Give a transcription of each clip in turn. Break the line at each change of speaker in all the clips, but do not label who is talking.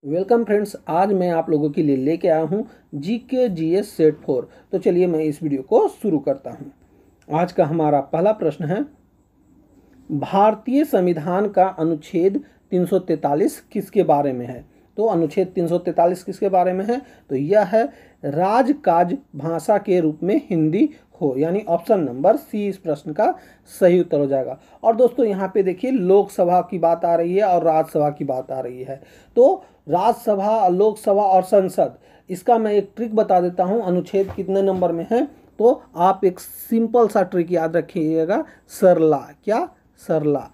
Welcome friends, आज मैं आप लोगों के लिए लेके आया हूँ जीके जीएस सेट 4। तो चलिए मैं इस वीडियो को शुरू करता हूँ। आज का हमारा पहला प्रश्न है, भारतीय संविधान का अनुच्छेद 343 किसके बारे में है? तो अनुच्छेद 343 किसके बारे में है? तो यह है राजकाज भाषा के रूप में हिंदी हो, यानी ऑप्शन नंबर सी इस प्रश्न का सही उत्तर हो जाएगा। और दोस्तों यहाँ पे देखिए, लोकसभा की बात आ रही है और राज्यसभा की बात आ रही है। तो राज्यसभा, लोकसभा और संसद, इसका मैं एक ट्रिक बता देता हूँ। अनुच्छेद कितने नंबर में है तो आप एक सिंपल सा ट्रिक याद रखिएगा, सरला। क्या? सरला।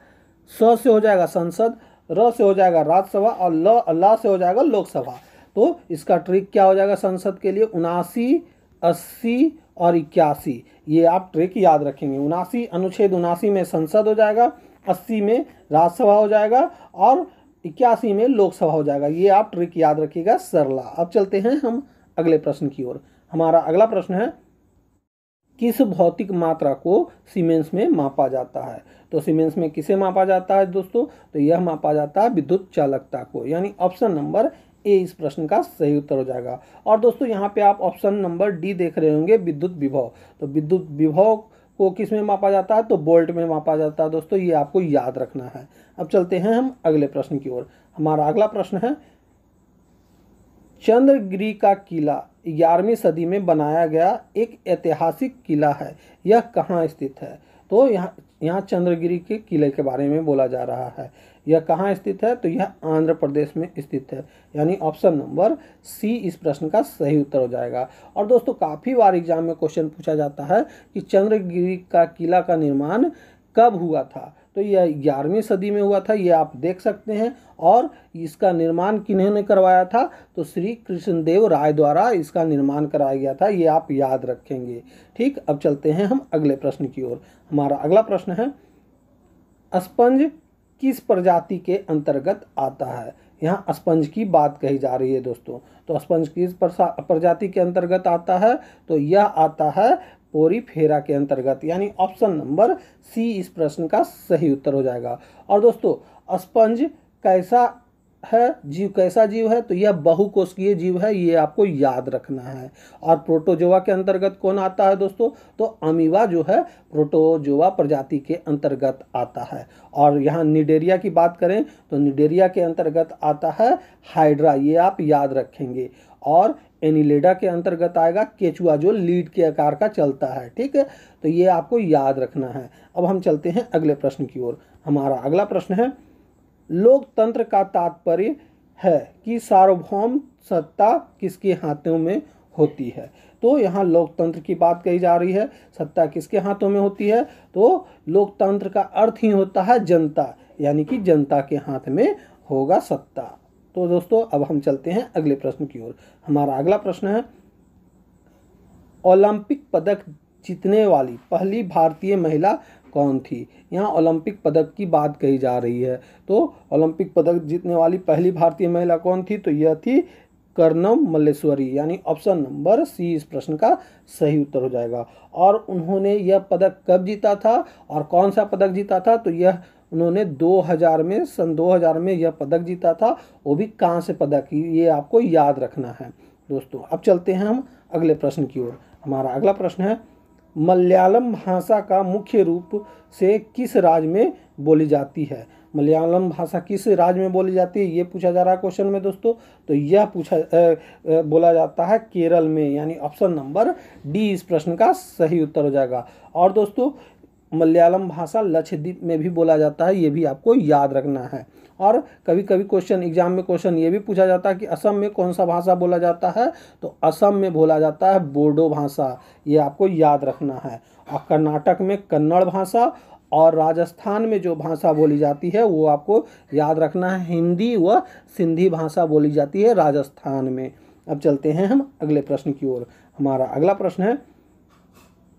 स से हो जाएगा संसद, र से हो जाएगा राज्यसभा और ला से हो जाएगा लोकसभा। तो इसका ट्रिक क्या हो जाएगा संसद के लिए? 79, 80 और 81। ये आप ट्रिक याद रखेंगे। 79, अनुच्छेद 79 में संसद हो जाएगा, 80 में राज्यसभा हो जाएगा और 81 में लोकसभा हो जाएगा। ये आप ट्रिक याद रखिएगा, सरला। अब चलते हैं हम अगले प्रश्न की ओर। हमारा अगला प्रश्न है, किस भौतिक मात्रा को सीमेंस में मापा जाता है? तो सीमेंस में किसे मापा जाता है दोस्तों? तो यह मापा जाता है विद्युत चालकता को, यानी ऑप्शन नंबर ए इस प्रश्न का सही उत्तर हो जाएगा। और दोस्तों यहाँ पे आप ऑप्शन नंबर डी देख रहे होंगे, विद्युत विभव। तो विद्युत विभव को किस में मापा जाता है? तो वोल्ट में मापा जाता है दोस्तों, ये आपको याद रखना है। अब चलते हैं हम अगले प्रश्न की ओर। हमारा अगला प्रश्न है, चंद्रगिरी का किला 11वीं सदी में बनाया गया एक ऐतिहासिक किला है, यह कहाँ स्थित है? तो यहाँ चंद्रगिरी के किले के बारे में बोला जा रहा है। यह कहाँ स्थित है? तो यह आंध्र प्रदेश में स्थित है, यानी ऑप्शन नंबर सी इस प्रश्न का सही उत्तर हो जाएगा। और दोस्तों काफ़ी बार एग्जाम में क्वेश्चन पूछा जाता है कि चंद्रगिरी का किला का निर्माण कब हुआ था? तो यह 11वीं सदी में हुआ था, ये आप देख सकते हैं। और इसका निर्माण किन्होंने करवाया था? तो श्री कृष्णदेव राय द्वारा इसका निर्माण कराया गया था, ये आप याद रखेंगे। ठीक, अब चलते हैं हम अगले प्रश्न की ओर। हमारा अगला प्रश्न है, स्पंज किस प्रजाति के अंतर्गत आता है? यहाँ स्पंज की बात कही जा रही है दोस्तों। तो स्पंज किस प्रजाति के अंतर्गत आता है? तो यह आता है पोरीफेरा के अंतर्गत, यानी ऑप्शन नंबर सी इस प्रश्न का सही उत्तर हो जाएगा। और दोस्तों स्पंज कैसा है जीव, कैसा जीव है? तो यह बहुकोषीय जीव है, ये आपको याद रखना है। और प्रोटोजोआ के अंतर्गत कौन आता है दोस्तों? तो अमीबा जो है प्रोटोजोआ प्रजाति के अंतर्गत आता है। और यहाँ निडेरिया की बात करें तो निडेरिया के अंतर्गत आता है हाइड्रा, ये आप याद रखेंगे। और एनिलेडा के अंतर्गत आएगा केचुआ, जो लीड के आकार का चलता है। ठीक है, तो ये आपको याद रखना है। अब हम चलते हैं अगले प्रश्न की ओर। हमारा अगला प्रश्न है, लोकतंत्र का तात्पर्य है कि सार्वभौम सत्ता किसके हाथों में होती है? तो यहाँ लोकतंत्र की बात कही जा रही है, सत्ता किसके हाथों में होती है? तो लोकतंत्र का अर्थ ही होता है जनता, यानी कि जनता के हाथ में होगा सत्ता। तो दोस्तों अब हम चलते हैं अगले प्रश्न की ओर। हमारा अगला प्रश्न है, ओलंपिक पदक जीतने वाली पहली भारतीय महिला कौन थी? यहाँ ओलंपिक पदक की बात कही जा रही है। तो ओलंपिक पदक जीतने वाली पहली भारतीय महिला कौन थी? तो यह थी कर्णम मल्लेश्वरी, यानी ऑप्शन नंबर सी इस प्रश्न का सही उत्तर हो जाएगा। और उन्होंने यह पदक कब जीता था और कौन सा पदक जीता था? तो यह उन्होंने 2000 में, सन 2000 में यह पदक जीता था, वो भी कांस्य पदक, ये आपको याद रखना है दोस्तों। अब चलते हैं हम अगले प्रश्न की ओर। हमारा अगला प्रश्न है, मलयालम भाषा का मुख्य रूप से किस राज्य में बोली जाती है? मलयालम भाषा किस राज्य में बोली जाती है, ये पूछा जा रहा है क्वेश्चन में दोस्तों। तो यह बोला जाता है केरल में, यानी ऑप्शन नंबर डी इस प्रश्न का सही उत्तर हो जाएगा। और दोस्तों मलयालम भाषा लक्षद्वीप में भी बोला जाता है, ये भी आपको याद रखना है। और कभी कभी क्वेश्चन एग्जाम में क्वेश्चन ये भी पूछा जाता है कि असम में कौन सा भाषा बोला जाता है? तो असम में बोला जाता है बोडो भाषा, ये आपको याद रखना है। और कर्नाटक में कन्नड़ भाषा, और राजस्थान में जो भाषा बोली जाती है वो आपको याद रखना है, हिंदी व सिंधी भाषा बोली जाती है राजस्थान में। अब चलते हैं हम अगले प्रश्न की ओर। हमारा अगला प्रश्न है,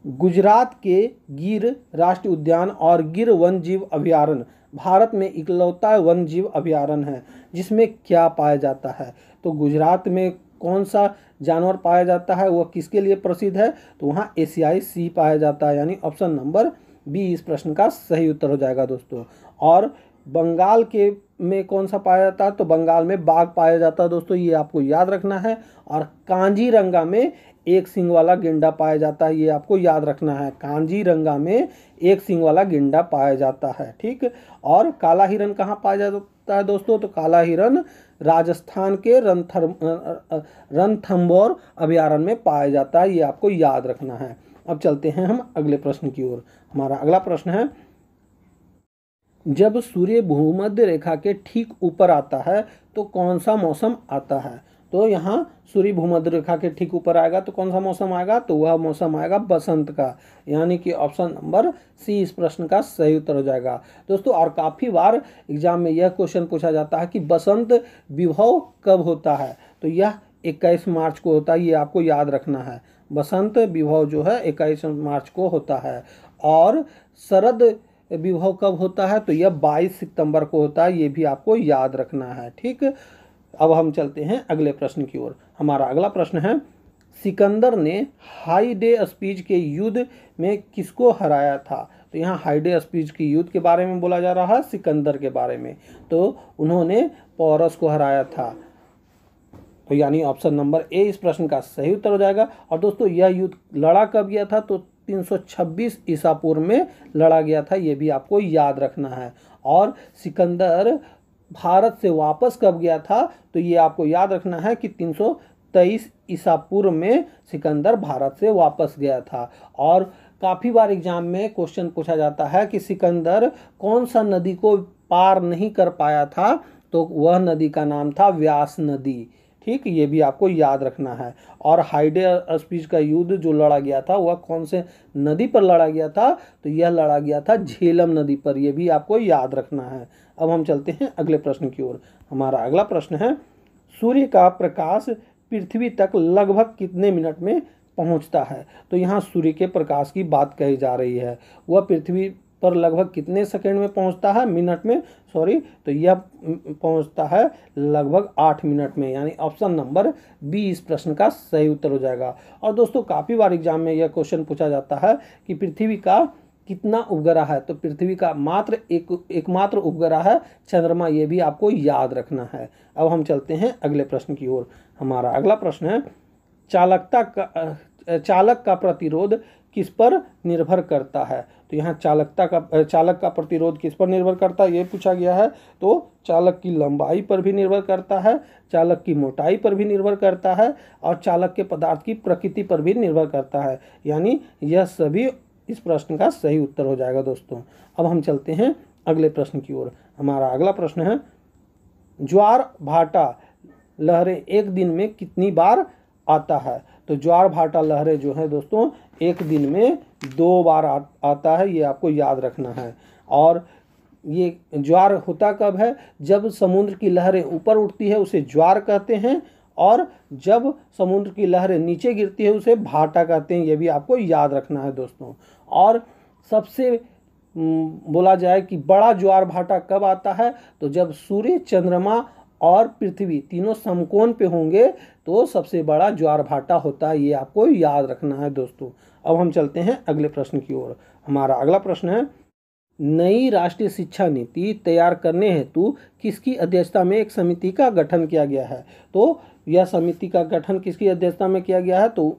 गुजरात के गिर राष्ट्रीय उद्यान और गिर वन जीव अभयारण्य भारत में इकलौता वन जीव अभयारण्य है जिसमें क्या पाया जाता है? तो गुजरात में कौन सा जानवर पाया जाता है, वह किसके लिए प्रसिद्ध है? तो वहाँ एशियाई सिंह पाया जाता है, यानी ऑप्शन नंबर बी इस प्रश्न का सही उत्तर हो जाएगा दोस्तों। और बंगाल के में कौन सा पाया जाता है? तो बंगाल में बाघ पाया जाता है दोस्तों, ये आपको याद रखना है। और कांजीरंगा में एक सींग वाला गेंडा पाया जाता है, ये आपको याद रखना है। कांजीरंगा में एक सींग वाला गेंडा पाया जाता है, ठीक। और काला हिरन कहाँ पाया जाता है दोस्तों? तो काला हिरन राजस्थान के रणथंभौर अभयारण्य में पाया जाता है, ये आपको याद रखना है। अब चलते हैं हम अगले प्रश्न की ओर। हमारा अगला प्रश्न है, जब सूर्य भूमध्य रेखा के ठीक ऊपर आता है तो कौन सा मौसम आता है? तो यहाँ सूर्य भूमध्य रेखा के ठीक ऊपर आएगा तो कौन सा मौसम आएगा? तो वह मौसम आएगा बसंत का, यानी कि ऑप्शन नंबर सी इस प्रश्न का सही उत्तर हो जाएगा दोस्तों। और काफ़ी बार एग्जाम में यह क्वेश्चन पूछा जाता है कि बसंत विभव कब होता है? तो यह 21 मार्च को होता है, ये आपको याद रखना है। बसंत विभव जो है 21 मार्च को होता है। और शरद विभव कब होता है? तो यह 22 सितंबर को होता है, ये भी आपको याद रखना है, ठीक। अब हम चलते हैं अगले प्रश्न की ओर। हमारा अगला प्रश्न है, सिकंदर ने हाई डे स्पीच के युद्ध में किसको हराया था? तो यहाँ हाई डे स्पीच के युद्ध के बारे में बोला जा रहा है, सिकंदर के बारे में। तो उन्होंने पोरस को हराया था, तो यानी ऑप्शन नंबर ए इस प्रश्न का सही उत्तर हो जाएगा। और दोस्तों यह युद्ध लड़ा कब गया था? तो 326 ईसा पूर्व में लड़ा गया था, ये भी आपको याद रखना है। और सिकंदर भारत से वापस कब गया था? तो ये आपको याद रखना है कि 323 ईसा पूर्व में सिकंदर भारत से वापस गया था। और काफ़ी बार एग्जाम में क्वेश्चन पूछा जाता है कि सिकंदर कौन सा नदी को पार नहीं कर पाया था? तो वह नदी का नाम था व्यास नदी, ठीक, ये भी आपको याद रखना है। और हाई डे स्पीच का युद्ध जो लड़ा गया था वह कौन से नदी पर लड़ा गया था? तो यह लड़ा गया था झेलम नदी पर, यह भी आपको याद रखना है। अब हम चलते हैं अगले प्रश्न की ओर। हमारा अगला प्रश्न है, सूर्य का प्रकाश पृथ्वी तक लगभग कितने मिनट में पहुंचता है? तो यहाँ सूर्य के प्रकाश की बात कही जा रही है, वह पृथ्वी पर लगभग कितने सेकंड में पहुंचता है? मिनट में, सॉरी। तो यह पहुंचता है लगभग 8 मिनट में, यानी ऑप्शन नंबर बी इस प्रश्न का सही उत्तर हो जाएगा। और दोस्तों काफ़ी बार एग्जाम में यह क्वेश्चन पूछा जाता है कि पृथ्वी का कितना उपग्रह है? तो पृथ्वी का मात्र एकमात्र उपग्रह है चंद्रमा, ये भी आपको याद रखना है। अब हम चलते हैं अगले प्रश्न की ओर। हमारा अगला प्रश्न है, चालक का प्रतिरोध किस पर निर्भर करता है? तो यहाँ चालक का प्रतिरोध किस पर निर्भर करता है ये पूछा गया है। तो चालक की लंबाई पर भी निर्भर करता है, चालक की मोटाई पर भी निर्भर करता है, और चालक के पदार्थ की प्रकृति पर भी निर्भर करता है, यानी यह सभी इस प्रश्न का सही उत्तर हो जाएगा दोस्तों। अब हम चलते हैं अगले प्रश्न की ओर। हमारा अगला प्रश्न है, ज्वार भाटा लहरें एक दिन में कितनी बार आता है? तो ज्वार भाटा लहरें जो है दोस्तों एक दिन में 2 बार आता है, ये आपको याद रखना है। और ये ज्वार होता कब है? जब समुद्र की लहरें ऊपर उठती है उसे ज्वार कहते हैं, और जब समुद्र की लहरें नीचे गिरती है उसे भाटा कहते हैं, ये भी आपको याद रखना है दोस्तों। और सबसे बोला जाए कि बड़ा ज्वार भाटा कब आता है? तो जब सूर्य, चंद्रमा और पृथ्वी तीनों समकोण पे होंगे तो सबसे बड़ा ज्वार भाटा होता है, ये आपको याद रखना है दोस्तों। अब हम चलते हैं अगले प्रश्न की ओर। हमारा अगला प्रश्न है, नई राष्ट्रीय शिक्षा नीति तैयार करने हेतु किसकी अध्यक्षता में एक समिति का गठन किया गया है? तो यह समिति का गठन किसकी अध्यक्षता में किया गया है? तो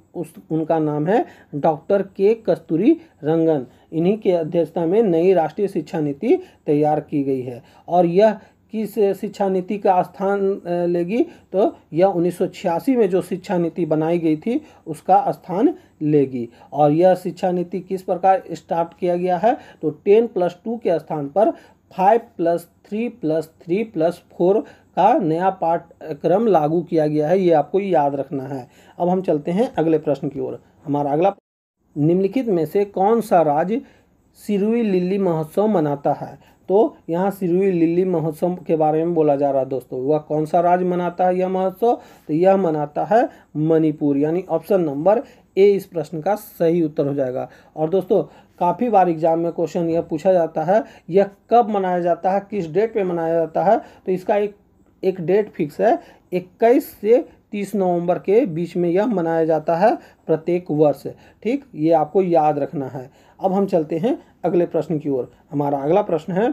उनका नाम है डॉक्टर के कस्तूरी रंगन। इन्हीं के अध्यक्षता में नई राष्ट्रीय शिक्षा नीति तैयार की गई है। और यह किस शिक्षा नीति का स्थान लेगी? तो यह 1986 में जो शिक्षा नीति बनाई गई थी उसका स्थान लेगी। और यह शिक्षा नीति किस प्रकार स्टार्ट किया गया है? तो 10+2 के स्थान पर 5+3+3+4 का नया पाठ्यक्रम लागू किया गया है, ये आपको याद रखना है। अब हम चलते हैं अगले प्रश्न की ओर। हमारा अगला, निम्नलिखित में से कौन सा राज्य सिरुई लिली महोत्सव मनाता है? तो यहाँ सिरुई लिली महोत्सव के बारे में बोला जा रहा है दोस्तों, वह कौन सा राज्य मनाता है यह महोत्सव? तो यह मनाता है मणिपुर, यानी ऑप्शन नंबर ए इस प्रश्न का सही उत्तर हो जाएगा। और दोस्तों काफ़ी बार एग्जाम में क्वेश्चन यह पूछा जाता है यह कब मनाया जाता है, किस डेट पे मनाया जाता है? तो इसका एक डेट फिक्स है, 21 से 30 नवंबर के बीच में यह मनाया जाता है प्रत्येक वर्ष, ठीक, ये आपको याद रखना है। अब हम चलते हैं अगले प्रश्न की ओर। हमारा अगला प्रश्न है,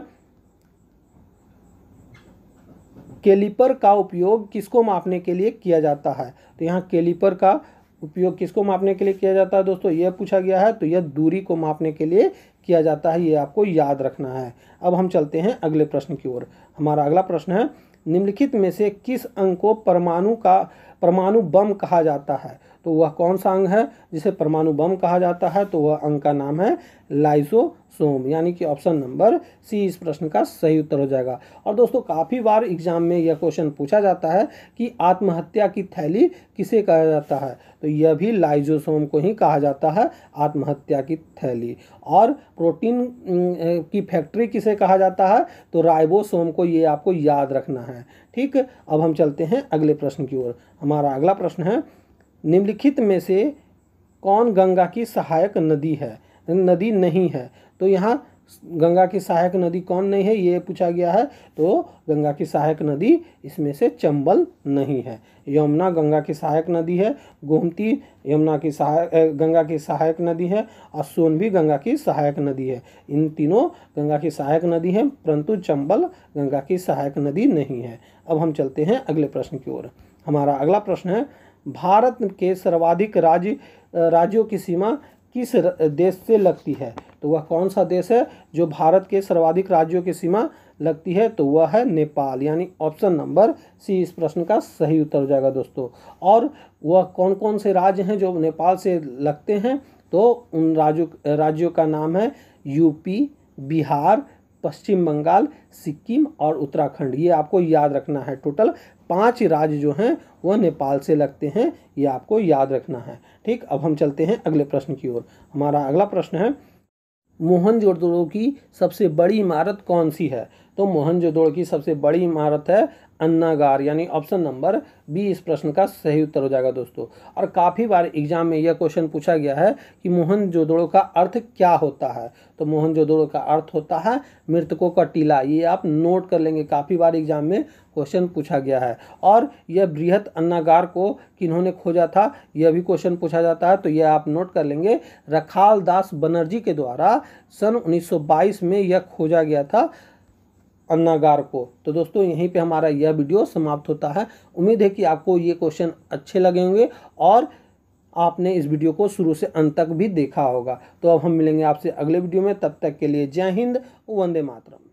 कैलिपर का उपयोग किसको मापने के लिए किया जाता है? तो यहाँ कैलिपर का उपयोग किसको मापने के लिए किया जाता है दोस्तों, यह पूछा गया है। तो यह दूरी को मापने के लिए किया जाता है, ये आपको याद रखना है। अब हम चलते हैं अगले प्रश्न की ओर। हमारा अगला प्रश्न है, निम्नलिखित में से किस अंग को परमाणु बम कहा जाता है? तो वह कौन सा अंग है जिसे परमाणु बम कहा जाता है? तो वह अंग का नाम है लाइसोसोम, यानी कि ऑप्शन नंबर सी इस प्रश्न का सही उत्तर हो जाएगा। और दोस्तों काफ़ी बार एग्जाम में यह क्वेश्चन पूछा जाता है कि आत्महत्या की थैली किसे कहा जाता है? तो यह भी लाइसोसोम को ही कहा जाता है, आत्महत्या की थैली। और प्रोटीन की फैक्ट्री किसे कहा जाता है? तो राइबोसोम को, ये आपको याद रखना है। ठीक, अब हम चलते हैं अगले प्रश्न की ओर। हमारा अगला प्रश्न है, निम्नलिखित में से कौन गंगा की सहायक नदी है, नदी नहीं है? तो यहाँ गंगा की सहायक नदी कौन नहीं है, ये पूछा गया है। तो गंगा की सहायक नदी इसमें से चंबल नहीं है। यमुना गंगा की सहायक नदी है, गोमती गंगा की सहायक नदी है, और सोन भी गंगा की सहायक नदी है। इन तीनों गंगा की सहायक नदी है, परंतु चंबल गंगा की सहायक नदी नहीं है। अब हम चलते हैं अगले प्रश्न की ओर। हमारा अगला प्रश्न है, भारत के सर्वाधिक राज्यों की सीमा किस देश से लगती है? तो वह कौन सा देश है जो भारत के सर्वाधिक राज्यों की सीमा लगती है? तो वह है नेपाल, यानी ऑप्शन नंबर सी इस प्रश्न का सही उत्तर हो जाएगा दोस्तों। और वह कौन कौन से राज्य हैं जो नेपाल से लगते हैं? तो उन राज्यों का नाम है यूपी, बिहार, पश्चिम बंगाल, सिक्किम और उत्तराखंड। ये आपको याद रखना है। टोटल 5 राज्य जो हैं वह नेपाल से लगते हैं, ये आपको याद रखना है। ठीक, अब हम चलते हैं अगले प्रश्न की ओर। हमारा अगला प्रश्न है, मोहनजोदड़ो की सबसे बड़ी इमारत कौन सी है? तो मोहनजोदड़ो की सबसे बड़ी इमारत है अन्नागार, यानी ऑप्शन नंबर बी इस प्रश्न का सही उत्तर हो जाएगा दोस्तों। और काफ़ी बार एग्जाम में यह क्वेश्चन पूछा गया है कि मोहनजोदड़ो का अर्थ क्या होता है? तो मोहनजोदड़ो का अर्थ होता है मृतकों का टीला। ये आप नोट कर लेंगे, काफ़ी बार एग्जाम में क्वेश्चन पूछा गया है। और यह बृहत अन्नागार को किन्होंने खोजा था, यह भी क्वेश्चन पूछा जाता है, तो यह आप नोट कर लेंगे। रखाल दास बनर्जी के द्वारा सन 1922 में यह खोजा गया था अन्नागार को। तो दोस्तों यहीं पे हमारा यह वीडियो समाप्त होता है। उम्मीद है कि आपको ये क्वेश्चन अच्छे लगे होंगे और आपने इस वीडियो को शुरू से अंत तक भी देखा होगा। तो अब हम मिलेंगे आपसे अगले वीडियो में, तब तक के लिए जय हिंद, वंदे मातरम।